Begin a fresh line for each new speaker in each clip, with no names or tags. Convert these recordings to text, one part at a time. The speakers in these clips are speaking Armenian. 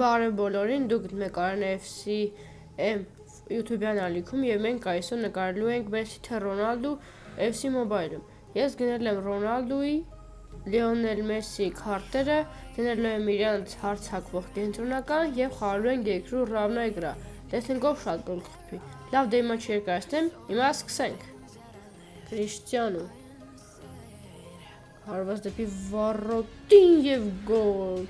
Բարև բոլորին, դուք նկարել FCM YouTube-յան ալիքում և մենք այսօր նկարելու ենք Մեսսի թե Ռոնալդու FC Mobile-ում։ Ես գնել եմ Ռոնալդուի, Լիոնել Մեսսի քարտերը, դնելու եմ իրանց հարցակվող կենտրոնական և խաղալու ենք երկրու ռավնայի վրա։ Տեսնենք ով շատ գոլ կխփի։ Լավ, դե հիմա չերկարացնեմ, հիմա սկսենք։ Քրիշտիանո հարված դեպի վառոտին և գոլ։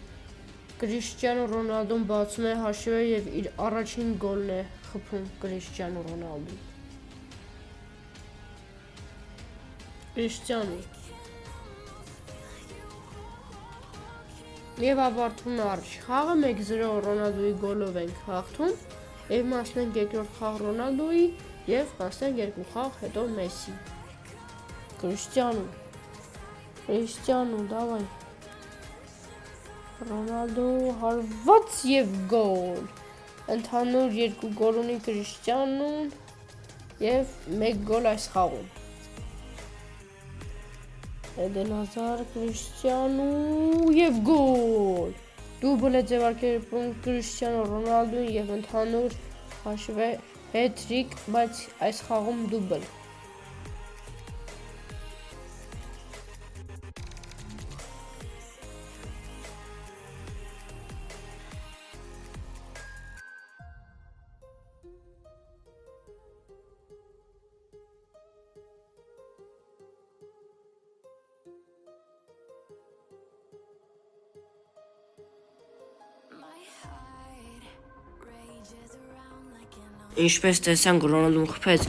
Քրիշտիանո Ռոնալդուն բացում է հաշիվը և իր առաջին գոլն է խփում Քրիշտիանո Ռոնալդուն։ Քրիշտիանո և ավարտվում է առաջ խաղը 1-0 Ռոնալդուի գոլով ենք հաղթում և մասնենք երկրորդ խաղ Ռոնալդուի և մասնենք երկու խաղ հետո Մեսսի։ Քրիշտիանո դավայ Ռոնալդո հարված և գոլ։ Ընդհանուր 2 գոլ ունի Քրիշտիանոն և 1 գոլ այս խաղում։ Էդեն Հազարդ Քրիշտիանո և գոլ։ Դուբլ է ձևակերպում Քրիշտիանո Ռոնալդուն և ընդհանուր հաշիվ է հետ-թրիկ, բայց այս խաղում դուբլ։ Ինչպես տեսանք, Ռոնալդուն խփեց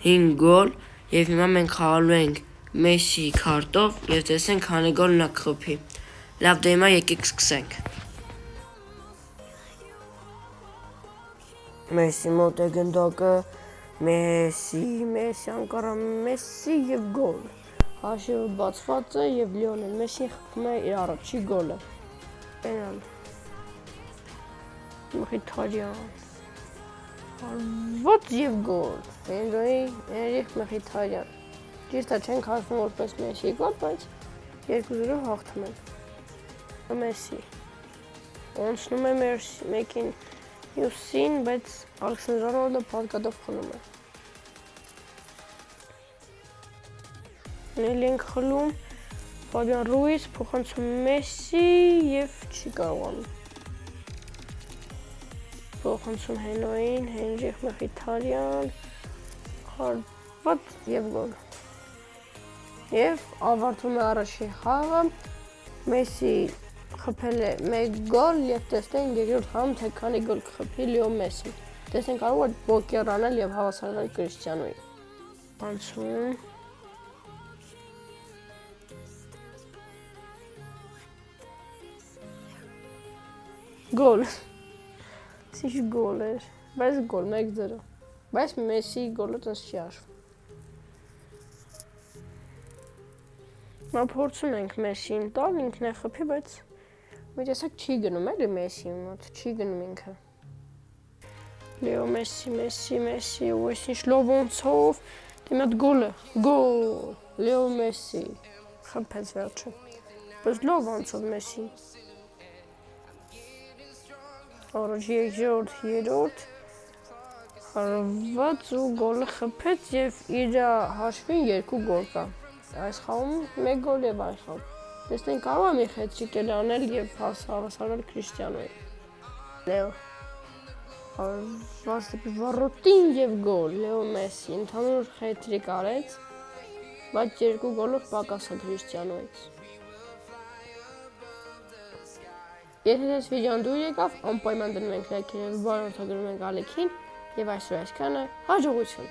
5 գոլ և հիմա մենք խաղալու ենք Մեսսի քարտով և տեսենք քանի գոլ նա կխփի։ Լավ, դե հիմա եկեք սկսենք։ Մեսսի մոտ է գնդակը, Մեսսի անկարա Մեսսի և գոլ։ Հաշիվը բացված է և Լիոնել Մեսսին խփում է իր առաջին գոլը։ Պենալ Մխիթարյան հարված և գոլ։ Էնրիխ Մխիթարյան։ Ճիշտ է, չենք հաշվում որպես Մեսսի գոլ, բայց 2-0 հաղթում ենք։ Մեսսի անցնում է մեկին մյուսին, բայց Ալեքսանդր Արնոլդը փառատով խլում է։ Նելի ենք խլում, Ֆաբիան Ռուիզ փոխանցում Մեսսի և չի կարողանում։ Փոխանցում Հենոյին, Հենրիխ Մխիթարյան, հարված և գոլ։ Եվ ավարտվում է առաջին խաղը, Մեսսի խփել է 1 գոլ և տեսնենք երկրորդ խաղում թե քանի գոլ կխփի Լիո Մեսսին։ Տեսնենք կարող է պոկեր անել և հավասարվել Քրիշտիանոյին։ Անցում գոլ։ Ինչ գոլ էր, բայց գոլ 1-0, բայց Մեսսի գոլը տես չի հաշվում։ Նա փորձում ենք Մեսսին տալ, ինքն է խփի, բայց մի տեսակ չի գնում էլի Մեսսի մոտ, չի գնում ինքը։ Լիո Մեսսի, ու այս ինչ լովոնցով, դե մոտ գոլը, գոլ, Լիո Մեսսի, խփեց վերջը, բայց լովոնցով Մեսսին։ Առաջ երկրորդ, երրորդ, հարված ու գոլը խփեց և իր հաշվին 2 գոլ կա։ Այս խաղում 1 գոլ և այս խաղում։ Տեսնենք կարող է մի հետ-թրիկ էլ անել և հավասարվել Քրիշտիանոյին։ Լեո հարված դեպի վառոտին և գոլ, Լիո Մեսսի ընդհանուր հետ-թրիկ արեց, բայց 2 գոլով պակաս է Քրիշտիանոյից։ Եթե այս վիդեոն դուր եկավ, անպայման դնում ենք լայք և բարեհրթ գրում ենք ալիքին և այսօր այսքանը, հաջողություն։